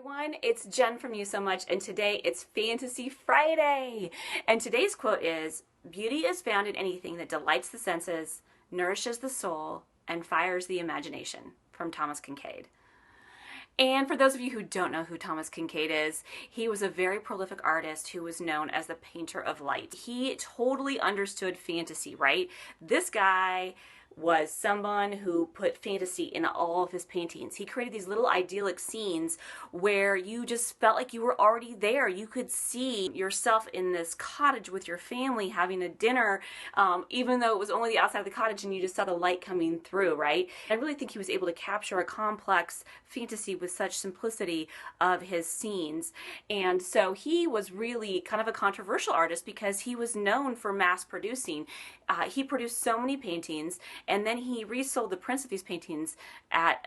Everyone, it's Jen from You So Much, and today it's Fantasy Friday. And today's quote is, "Beauty is found in anything that delights the senses, nourishes the soul, and fires the imagination," from Thomas Kinkade. And for those of you who don't know who Thomas Kinkade is, he was a very prolific artist who was known as the painter of light. He totally understood fantasy, right? This guy was someone who put fantasy in all of his paintings. He created these little idyllic scenes where you just felt like you were already there. You could see yourself in this cottage with your family having a dinner, even though it was only the outside of the cottage and you just saw the light coming through, right? I really think he was able to capture a complex fantasy with such simplicity of his scenes. And so he was really kind of a controversial artist because he was known for mass producing. He produced so many paintings, and then he resold the prints of these paintings at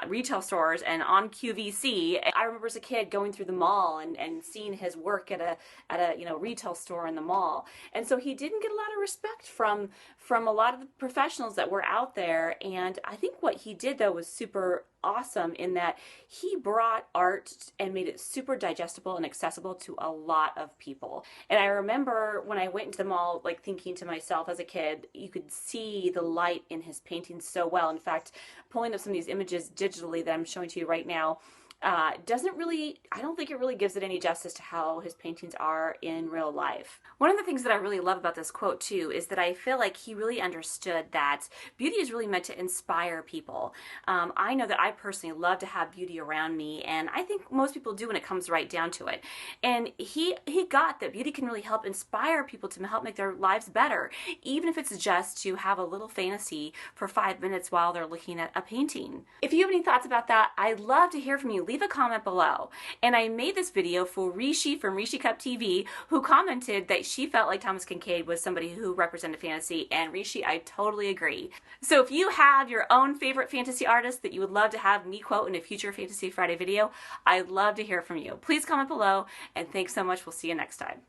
retail stores and on QVC. I remember as a kid going through the mall and seeing his work at a retail store in the mall. And so he didn't get a lot of respect from a lot of the professionals that were out there. And I think what he did though was super awesome in that he brought art and made it super digestible and accessible to a lot of people. And I remember when I went into the mall, like thinking to myself as a kid, you could see the light in his paintings so well. In fact, pulling up some of these images digitally that I'm showing to you right now, I don't think it really gives it any justice to how his paintings are in real life. One of the things that I really love about this quote too is that I feel like he really understood that beauty is really meant to inspire people. I know that I personally love to have beauty around me, and I think most people do when it comes right down to it. And he got that beauty can really help inspire people to help make their lives better, even if it's just to have a little fantasy for 5 minutes while they're looking at a painting. If you have any thoughts about that, I'd love to hear from you. Leave a comment below. And I made this video for Rishi from RishyCupTV, who commented that she felt like Thomas Kinkade was somebody who represented fantasy, and Rishi, I totally agree. So if you have your own favorite fantasy artist that you would love to have me quote in a future Fantasy Friday video, I'd love to hear from you. Please comment below, and thanks so much. We'll see you next time.